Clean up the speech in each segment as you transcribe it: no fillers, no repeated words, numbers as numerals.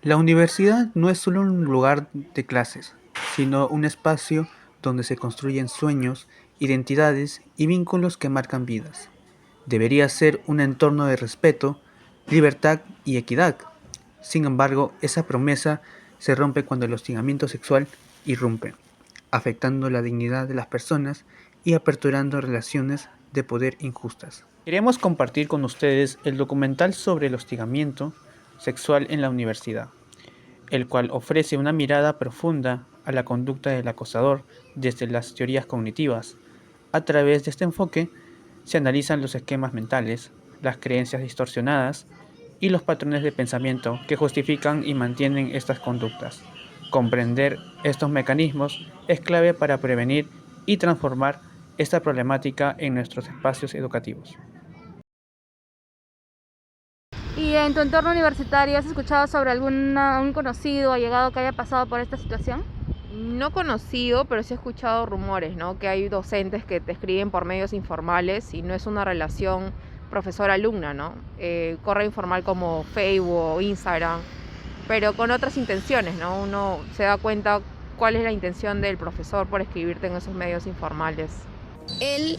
La universidad no es solo un lugar de clases, sino un espacio donde se construyen sueños, identidades y vínculos que marcan vidas. Debería ser un entorno de respeto, libertad y equidad. Sin embargo, esa promesa se rompe cuando el hostigamiento sexual irrumpe, afectando la dignidad de las personas y aperturando relaciones de poder injustas. Queremos compartir con ustedes el documental sobre el hostigamiento sexual en la universidad, el cual ofrece una mirada profunda a la conducta del acosador desde las teorías cognitivas. A través de este enfoque se analizan los esquemas mentales, las creencias distorsionadas y los patrones de pensamiento que justifican y mantienen estas conductas. Comprender estos mecanismos es clave para prevenir y transformar esta problemática en nuestros espacios educativos. ¿Y en tu entorno universitario has escuchado sobre algún conocido o allegado que haya pasado por esta situación? No conocido, pero sí he escuchado rumores, ¿no? Que hay docentes que te escriben por medios informales y no es una relación profesor-alumna, ¿no? Correo informal como Facebook o Instagram, pero con otras intenciones, ¿no? Uno se da cuenta cuál es la intención del profesor por escribirte en esos medios informales. Él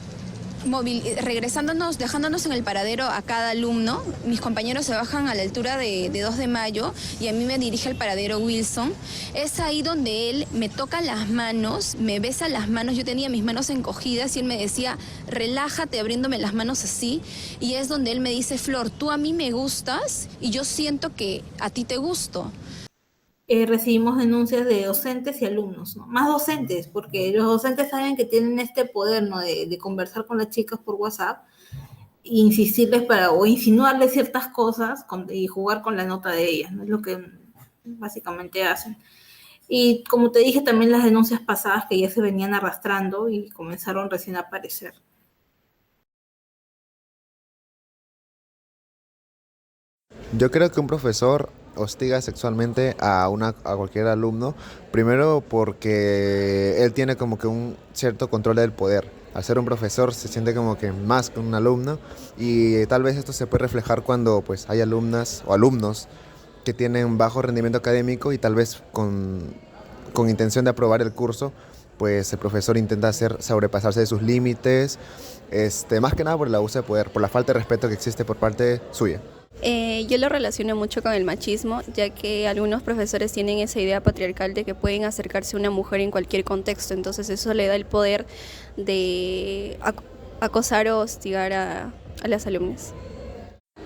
regresándonos, dejándonos en el paradero a cada alumno, mis compañeros se bajan a la altura de 2 de mayo y a mí me dirige al paradero Wilson. Es ahí donde él me toca las manos, me besa las manos, yo tenía mis manos encogidas y él me decía, relájate abriéndome las manos así. Y es donde él me dice, Flor, tú a mí me gustas y yo siento que a ti te gusto. Recibimos denuncias de docentes y alumnos, ¿no? Más docentes, porque los docentes saben que tienen este poder, ¿no? De conversar con las chicas por WhatsApp, e insistirles o insinuarles ciertas cosas y jugar con la nota de ellas, ¿no? Es lo que básicamente hacen. Y como te dije, también las denuncias pasadas que ya se venían arrastrando y comenzaron recién a aparecer. Yo creo que un profesor hostiga sexualmente a cualquier alumno, primero porque él tiene como que un cierto control del poder. Al ser un profesor se siente como que más que un alumno y tal vez esto se puede reflejar cuando pues hay alumnas o alumnos que tienen bajo rendimiento académico y tal vez con intención de aprobar el curso, pues el profesor intenta sobrepasarse de sus límites, más que nada por el abuso de poder, por la falta de respeto que existe por parte suya. Yo lo relaciono mucho con el machismo, ya que algunos profesores tienen esa idea patriarcal de que pueden acercarse a una mujer en cualquier contexto, entonces eso le da el poder de acosar o hostigar a las alumnas.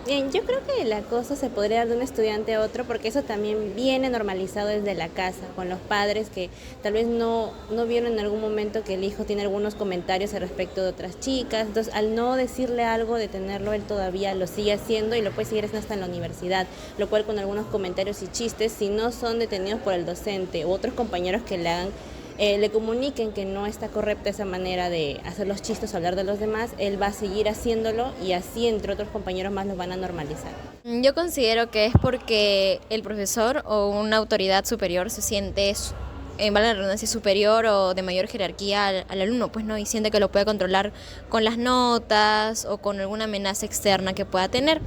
Bien, yo creo que el acoso se podría dar de un estudiante a otro porque eso también viene normalizado desde la casa, con los padres que tal vez no vieron en algún momento que el hijo tiene algunos comentarios al respecto de otras chicas, entonces al no decirle algo, detenerlo, él todavía lo sigue haciendo y lo puede seguir haciendo hasta en la universidad, lo cual con algunos comentarios y chistes, si no son detenidos por el docente u otros compañeros que le hagan le comuniquen que no está correcta esa manera de hacer los chistes o hablar de los demás, él va a seguir haciéndolo y así entre otros compañeros más lo van a normalizar. Yo considero que es porque el profesor o una autoridad superior se siente, vale la redundancia, superior o de mayor jerarquía al alumno, pues no, y siente que lo puede controlar con las notas o con alguna amenaza externa que pueda tener.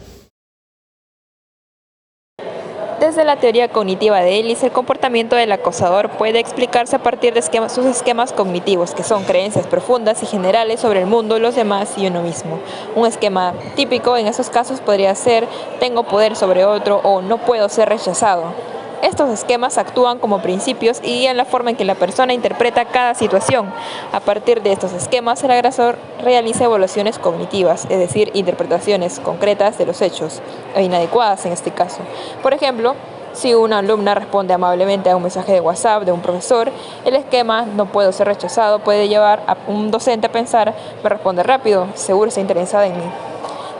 Desde la teoría cognitiva de Ellis, el comportamiento del acosador puede explicarse a partir de sus esquemas cognitivos, que son creencias profundas y generales sobre el mundo, los demás y uno mismo. Un esquema típico en esos casos podría ser tengo poder sobre otro o no puedo ser rechazado. Estos esquemas actúan como principios y guían la forma en que la persona interpreta cada situación. A partir de estos esquemas, el agresor realiza evaluaciones cognitivas, es decir, interpretaciones concretas de los hechos, e inadecuadas en este caso. Por ejemplo, si una alumna responde amablemente a un mensaje de WhatsApp de un profesor, el esquema no puedo ser rechazado puede llevar a un docente a pensar, me responde rápido, seguro está interesada en mí.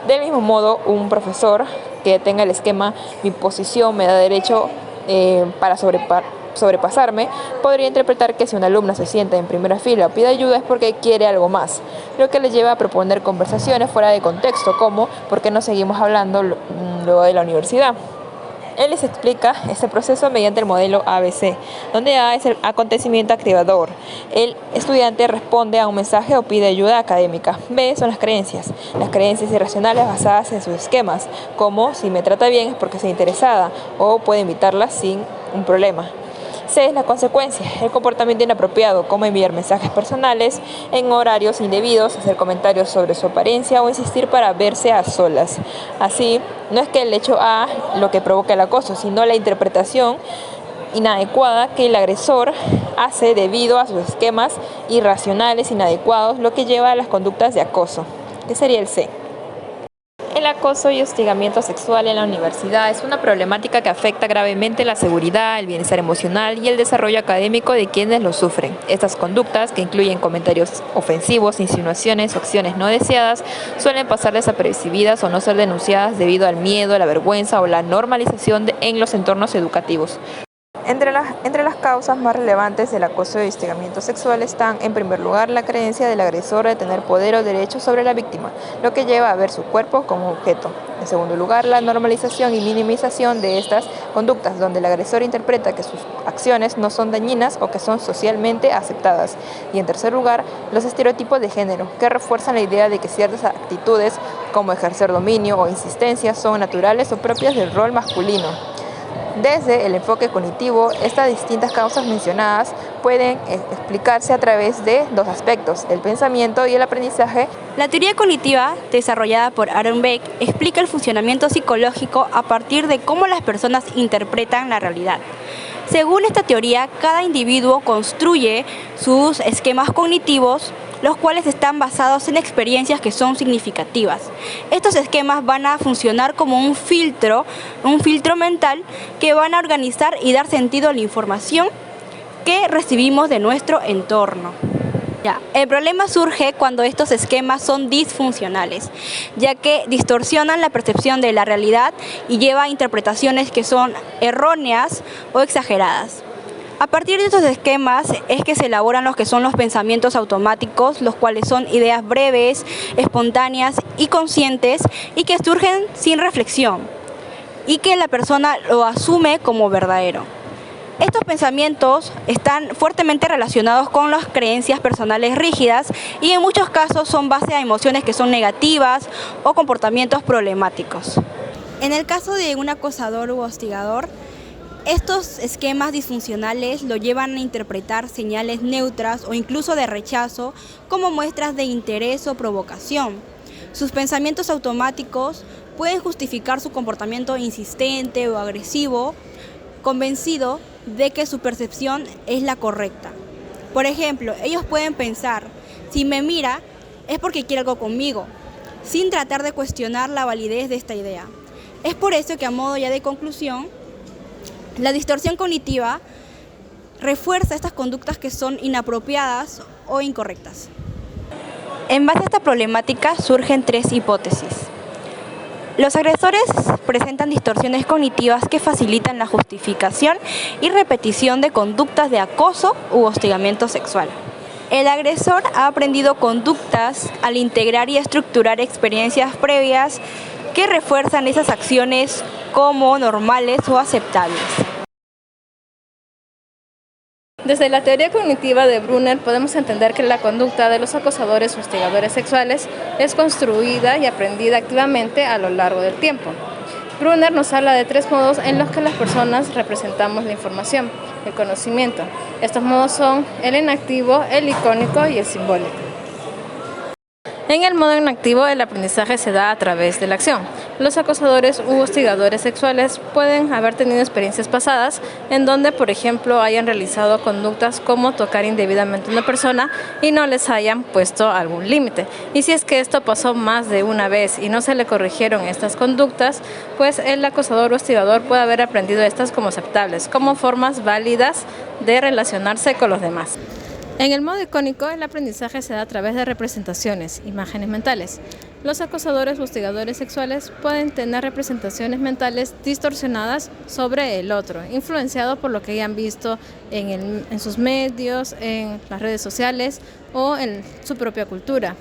Del mismo modo, un profesor que tenga el esquema mi posición me da derecho para sobrepasarme, podría interpretar que si una alumna se sienta en primera fila o pide ayuda es porque quiere algo más, lo que le lleva a proponer conversaciones fuera de contexto, como ¿por qué no seguimos hablando luego de la universidad? Él les explica este proceso mediante el modelo ABC, donde A es el acontecimiento activador. El estudiante responde a un mensaje o pide ayuda académica. B son las creencias irracionales basadas en sus esquemas, como si me trata bien es porque estoy interesada o puedo invitarla sin un problema. C es la consecuencia, el comportamiento inapropiado, como enviar mensajes personales en horarios indebidos, hacer comentarios sobre su apariencia o insistir para verse a solas. Así, no es que el hecho A lo que provoca el acoso, sino la interpretación inadecuada que el agresor hace debido a sus esquemas irracionales inadecuados, lo que lleva a las conductas de acoso, que sería el C. El acoso y hostigamiento sexual en la universidad es una problemática que afecta gravemente la seguridad, el bienestar emocional y el desarrollo académico de quienes lo sufren. Estas conductas, que incluyen comentarios ofensivos, insinuaciones o acciones no deseadas, suelen pasar desapercibidas o no ser denunciadas debido al miedo, la vergüenza o la normalización en los entornos educativos. Entre las causas más relevantes del acoso y hostigamiento sexual están, en primer lugar, la creencia del agresor de tener poder o derecho sobre la víctima, lo que lleva a ver su cuerpo como objeto. En segundo lugar, la normalización y minimización de estas conductas, donde el agresor interpreta que sus acciones no son dañinas o que son socialmente aceptadas. Y en tercer lugar, los estereotipos de género, que refuerzan la idea de que ciertas actitudes, como ejercer dominio o insistencia, son naturales o propias del rol masculino. Desde el enfoque cognitivo, estas distintas causas mencionadas pueden explicarse a través de dos aspectos, el pensamiento y el aprendizaje. La teoría cognitiva, desarrollada por Aaron Beck, explica el funcionamiento psicológico a partir de cómo las personas interpretan la realidad. Según esta teoría, cada individuo construye sus esquemas cognitivos, los cuales están basados en experiencias que son significativas. Estos esquemas van a funcionar como un filtro mental que van a organizar y dar sentido a la información que recibimos de nuestro entorno. El problema surge cuando estos esquemas son disfuncionales, ya que distorsionan la percepción de la realidad y lleva a interpretaciones que son erróneas o exageradas. A partir de estos esquemas es que se elaboran los que son los pensamientos automáticos, los cuales son ideas breves, espontáneas y conscientes y que surgen sin reflexión y que la persona lo asume como verdadero. Estos pensamientos están fuertemente relacionados con las creencias personales rígidas y en muchos casos son base a emociones que son negativas o comportamientos problemáticos. En el caso de un acosador u hostigador, estos esquemas disfuncionales lo llevan a interpretar señales neutras o incluso de rechazo como muestras de interés o provocación. Sus pensamientos automáticos pueden justificar su comportamiento insistente o agresivo, convencido de que su percepción es la correcta. Por ejemplo, ellos pueden pensar, si me mira es porque quiere algo conmigo, sin tratar de cuestionar la validez de esta idea. Es por eso que, a modo ya de conclusión, la distorsión cognitiva refuerza estas conductas que son inapropiadas o incorrectas. En base a esta problemática surgen tres hipótesis. Los agresores presentan distorsiones cognitivas que facilitan la justificación y repetición de conductas de acoso u hostigamiento sexual. El agresor ha aprendido conductas al integrar y estructurar experiencias previas que refuerzan esas acciones como normales o aceptables. Desde la teoría cognitiva de Brunner podemos entender que la conducta de los acosadores o hostigadores sexuales es construida y aprendida activamente a lo largo del tiempo. Brunner nos habla de tres modos en los que las personas representamos la información, el conocimiento. Estos modos son el inactivo, el icónico y el simbólico. En el modo inactivo, el aprendizaje se da a través de la acción. Los acosadores u hostigadores sexuales pueden haber tenido experiencias pasadas en donde, por ejemplo, hayan realizado conductas como tocar indebidamente a una persona y no les hayan puesto algún límite. Y si es que esto pasó más de una vez y no se le corrigieron estas conductas, pues el acosador o hostigador puede haber aprendido estas como aceptables, como formas válidas de relacionarse con los demás. En el modo icónico, el aprendizaje se da a través de representaciones, imágenes mentales. Los acosadores o hostigadores sexuales pueden tener representaciones mentales distorsionadas sobre el otro, influenciado por lo que hayan visto en sus medios, en las redes sociales o en su propia cultura.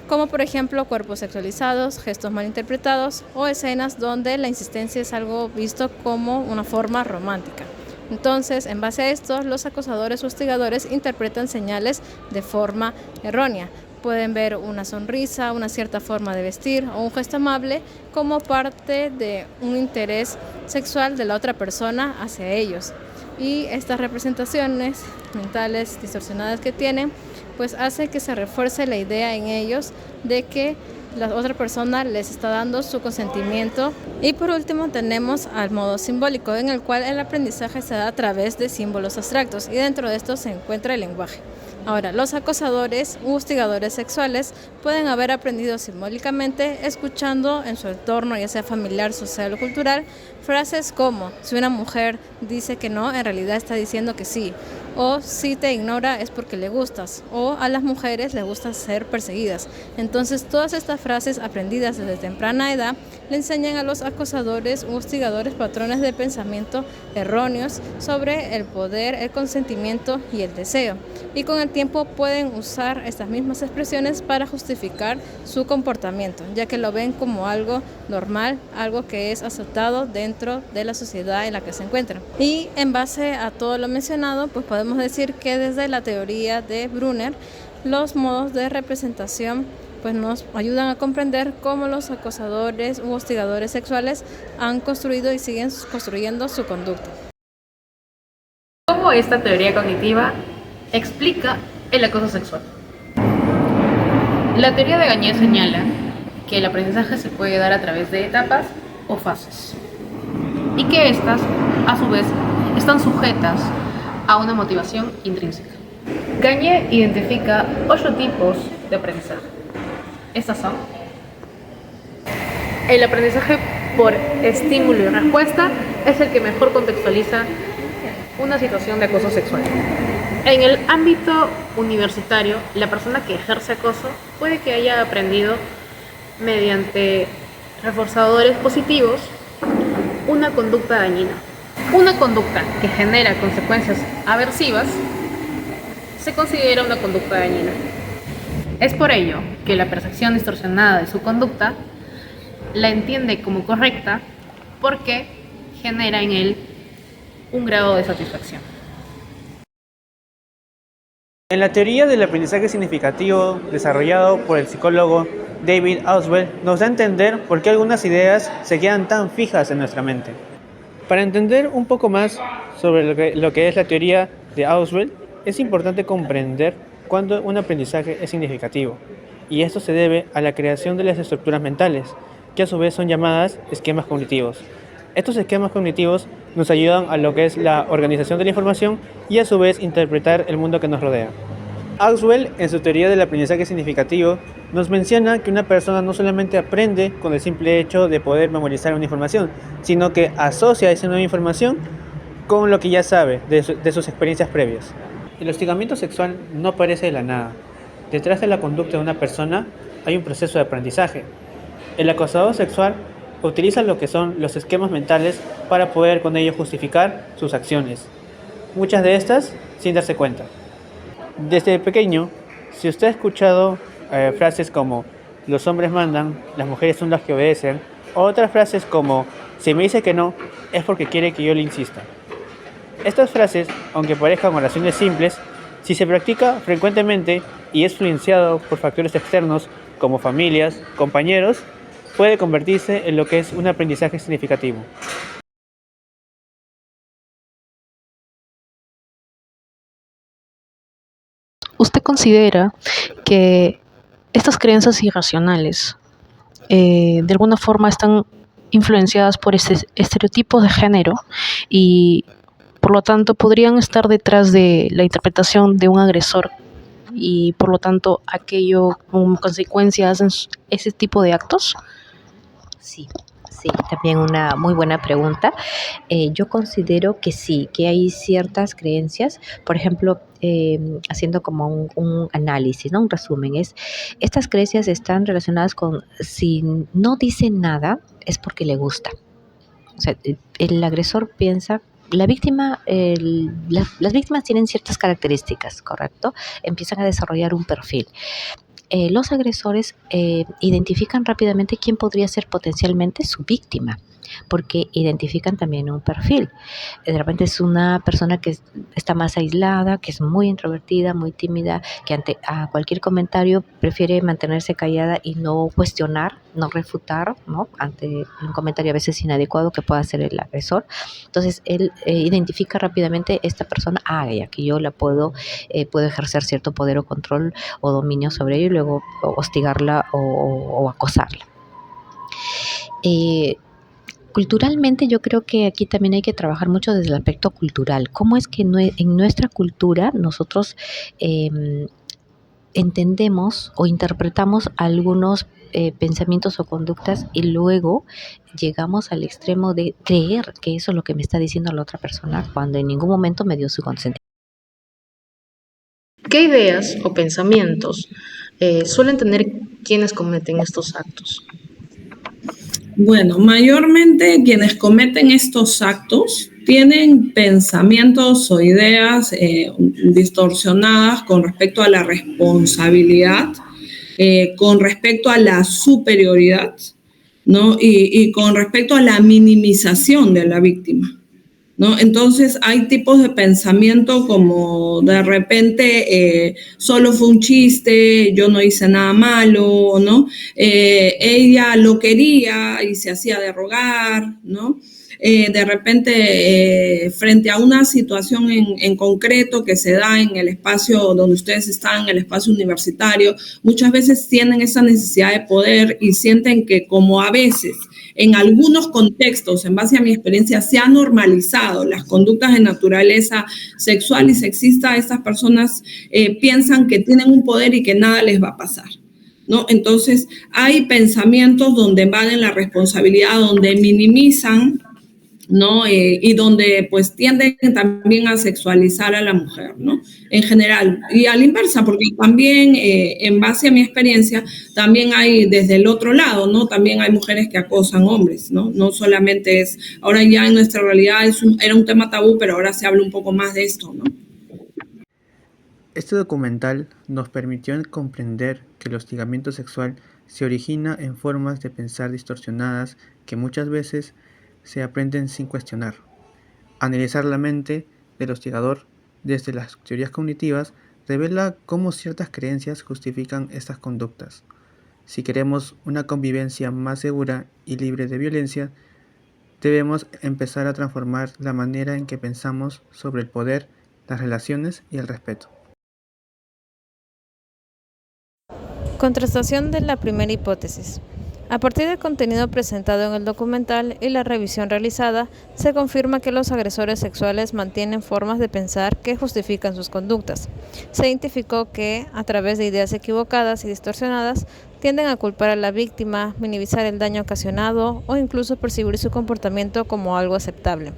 como por ejemplo cuerpos sexualizados, gestos malinterpretados o escenas donde la insistencia es algo visto como una forma romántica. Entonces, en base a esto, los acosadores o hostigadores interpretan señales de forma errónea. Pueden ver una sonrisa, una cierta forma de vestir o un gesto amable como parte de un interés sexual de la otra persona hacia ellos. Y estas representaciones mentales distorsionadas que tienen, pues hace que se refuerce la idea en ellos de que la otra persona les está dando su consentimiento. Y por último tenemos al modo simbólico, en el cual el aprendizaje se da a través de símbolos abstractos y dentro de esto se encuentra el lenguaje. Ahora, los acosadores u hostigadores sexuales pueden haber aprendido simbólicamente escuchando en su entorno, ya sea familiar, social o cultural, frases como: si una mujer dice que no, en realidad está diciendo que sí, o si te ignora es porque le gustas, o a las mujeres les gusta ser perseguidas. Entonces, todas estas frases aprendidas desde temprana edad le enseñan a los acosadores u hostigadores patrones de pensamiento erróneos sobre el poder, el consentimiento y el deseo. Y con el tiempo pueden usar estas mismas expresiones para justificar su comportamiento, ya que lo ven como algo normal, algo que es aceptado dentro de la sociedad en la que se encuentran. Y en base a todo lo mencionado, pues podemos decir que desde la teoría de Brunner, los modos de representación pues nos ayudan a comprender cómo los acosadores u hostigadores sexuales han construido y siguen construyendo su conducta. ¿Cómo esta teoría cognitiva explica el acoso sexual? La teoría de Gagne señala que el aprendizaje se puede dar a través de etapas o fases y que estas, a su vez, están sujetas a una motivación intrínseca. Gagne identifica 8 tipos de aprendizaje. Estas son: el aprendizaje por estímulo y respuesta es el que mejor contextualiza una situación de acoso sexual. En el ámbito universitario, la persona que ejerce acoso puede que haya aprendido mediante reforzadores positivos una conducta dañina. Una conducta que genera consecuencias aversivas se considera una conducta dañina. Es por ello que la percepción distorsionada de su conducta la entiende como correcta porque genera en él un grado de satisfacción. En la teoría del aprendizaje significativo desarrollado por el psicólogo David Auswell nos da a entender por qué algunas ideas se quedan tan fijas en nuestra mente. Para entender un poco más sobre lo que es la teoría de Auswell, es importante comprender cuándo un aprendizaje es significativo, y esto se debe a la creación de las estructuras mentales, que a su vez son llamadas esquemas cognitivos. Estos esquemas cognitivos nos ayudan a lo que es la organización de la información y a su vez interpretar el mundo que nos rodea. Auswell, en su teoría del aprendizaje significativo, nos menciona que una persona no solamente aprende con el simple hecho de poder memorizar una información, sino que asocia esa nueva información con lo que ya sabe de sus experiencias previas. El hostigamiento sexual no aparece de la nada. Detrás de la conducta de una persona hay un proceso de aprendizaje. El acosador sexual utiliza lo que son los esquemas mentales para poder con ello justificar sus acciones, muchas de estas sin darse cuenta. Desde pequeño, si usted ha escuchado frases como los hombres mandan, las mujeres son las que obedecen, o otras frases como si me dice que no, es porque quiere que yo le insista. Estas frases, aunque parezcan oraciones simples, si se practica frecuentemente y es influenciado por factores externos como familias, compañeros, puede convertirse en lo que es un aprendizaje significativo. ¿Usted considera que estas creencias irracionales de alguna forma están influenciadas por estereotipos de género y por lo tanto podrían estar detrás de la interpretación de un agresor y por lo tanto aquello como consecuencia hacen ese tipo de actos? Sí, sí, también una muy buena pregunta. Yo considero que sí, que hay ciertas creencias, por ejemplo, haciendo como un análisis, ¿no? Un resumen, estas creencias están relacionadas con si no dice nada es porque le gusta. O sea, el agresor piensa, la víctima, las víctimas tienen ciertas características, ¿correcto? Empiezan a desarrollar un perfil. los agresores identifican rápidamente quién podría ser potencialmente su víctima, porque identifican también un perfil. De repente es una persona que está más aislada, que es muy introvertida, muy tímida, que ante a cualquier comentario prefiere mantenerse callada y no cuestionar, no refutar, ¿no? Ante un comentario a veces inadecuado que pueda hacer el agresor. Entonces él identifica rápidamente esta persona, ya que yo la puedo ejercer cierto poder o control o dominio sobre ella y luego hostigarla o acosarla. Culturalmente yo creo que aquí también hay que trabajar mucho desde el aspecto cultural. ¿Cómo es que en nuestra cultura nosotros entendemos o interpretamos algunos pensamientos o conductas y luego llegamos al extremo de creer que eso es lo que me está diciendo la otra persona cuando en ningún momento me dio su consentimiento? ¿Qué ideas o pensamientos suelen tener quienes cometen estos actos? Bueno, mayormente quienes cometen estos actos tienen pensamientos o ideas distorsionadas con respecto a la responsabilidad, con respecto a la superioridad, ¿no? Y con respecto a la minimización de la víctima, ¿no? Entonces hay tipos de pensamiento como de repente solo fue un chiste, yo no hice nada malo, ¿no? Ella lo quería y se hacía de rogar, ¿no? De repente frente a una situación en concreto que se da en el espacio donde ustedes están, en el espacio universitario, muchas veces tienen esa necesidad de poder y sienten que como a veces en algunos contextos, en base a mi experiencia, se han normalizado las conductas de naturaleza sexual y sexista. Estas personas piensan que tienen un poder y que nada les va a pasar, ¿no? Entonces, hay pensamientos donde evaden la responsabilidad, donde minimizan, ¿no? Y donde pues tienden también a sexualizar a la mujer, ¿no? En general, y a la inversa, porque también en base a mi experiencia, también hay desde el otro lado, ¿no? También hay mujeres que acosan hombres, ¿no? No solamente es, ahora ya en nuestra realidad era un tema tabú, pero ahora se habla un poco más de esto, ¿no? Este documental nos permitió comprender que el hostigamiento sexual se origina en formas de pensar distorsionadas que muchas veces se aprenden sin cuestionar. Analizar la mente del hostigador desde las teorías cognitivas revela cómo ciertas creencias justifican estas conductas. Si queremos una convivencia más segura y libre de violencia, debemos empezar a transformar la manera en que pensamos sobre el poder, las relaciones y el respeto. Contrastación de la primera hipótesis. A partir del contenido presentado en el documental y la revisión realizada, se confirma que los agresores sexuales mantienen formas de pensar que justifican sus conductas. Se identificó que, a través de ideas equivocadas y distorsionadas, tienden a culpar a la víctima, minimizar el daño ocasionado o incluso percibir su comportamiento como algo aceptable.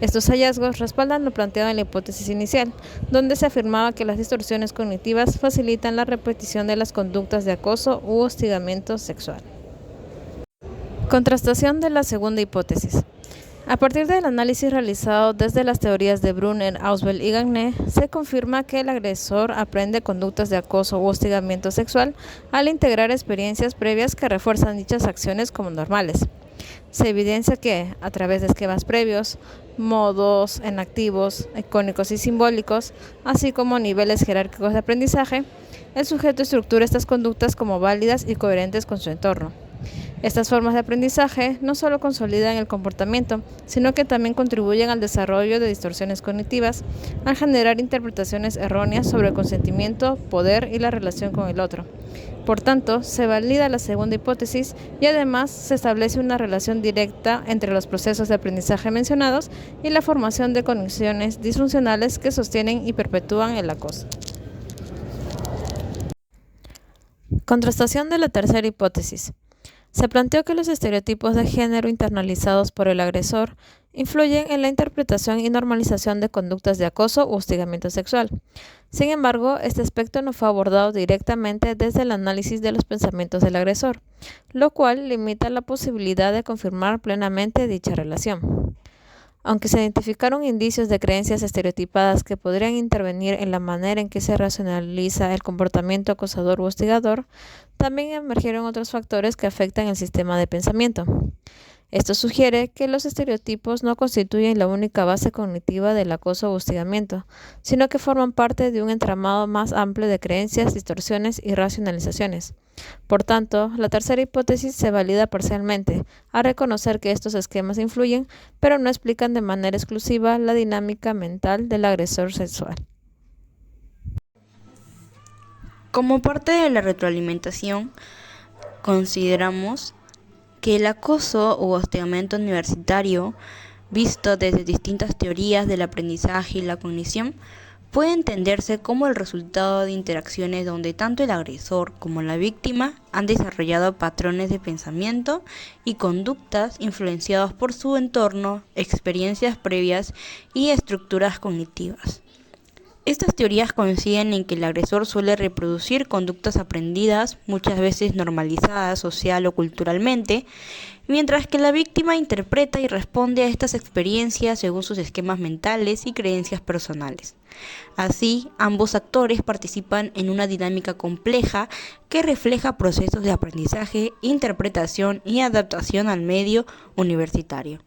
Estos hallazgos respaldan lo planteado en la hipótesis inicial, donde se afirmaba que las distorsiones cognitivas facilitan la repetición de las conductas de acoso u hostigamiento sexual. Contrastación de la segunda hipótesis. A partir del análisis realizado desde las teorías de Brunner, Ausubel y Gagné, se confirma que el agresor aprende conductas de acoso u hostigamiento sexual al integrar experiencias previas que refuerzan dichas acciones como normales. Se evidencia que, a través de esquemas previos, modos enactivos, icónicos y simbólicos, así como niveles jerárquicos de aprendizaje, el sujeto estructura estas conductas como válidas y coherentes con su entorno. Estas formas de aprendizaje no solo consolidan el comportamiento, sino que también contribuyen al desarrollo de distorsiones cognitivas, al generar interpretaciones erróneas sobre el consentimiento, poder y la relación con el otro. Por tanto, se valida la segunda hipótesis y además se establece una relación directa entre los procesos de aprendizaje mencionados y la formación de conexiones disfuncionales que sostienen y perpetúan el acoso. Contrastación de la tercera hipótesis. Se planteó que los estereotipos de género internalizados por el agresor influyen en la interpretación y normalización de conductas de acoso u hostigamiento sexual. Sin embargo, este aspecto no fue abordado directamente desde el análisis de los pensamientos del agresor, lo cual limita la posibilidad de confirmar plenamente dicha relación. Aunque se identificaron indicios de creencias estereotipadas que podrían intervenir en la manera en que se racionaliza el comportamiento acosador u hostigador, también emergieron otros factores que afectan el sistema de pensamiento. Esto sugiere que los estereotipos no constituyen la única base cognitiva del acoso o hostigamiento, sino que forman parte de un entramado más amplio de creencias, distorsiones y racionalizaciones. Por tanto, la tercera hipótesis se valida parcialmente, a reconocer que estos esquemas influyen, pero no explican de manera exclusiva la dinámica mental del agresor sexual. Como parte de la retroalimentación, consideramos que el acoso u hostigamiento universitario, visto desde distintas teorías del aprendizaje y la cognición, puede entenderse como el resultado de interacciones donde tanto el agresor como la víctima han desarrollado patrones de pensamiento y conductas influenciados por su entorno, experiencias previas y estructuras cognitivas. Estas teorías coinciden en que el agresor suele reproducir conductas aprendidas, muchas veces normalizadas social o culturalmente, mientras que la víctima interpreta y responde a estas experiencias según sus esquemas mentales y creencias personales. Así, ambos actores participan en una dinámica compleja que refleja procesos de aprendizaje, interpretación y adaptación al medio universitario.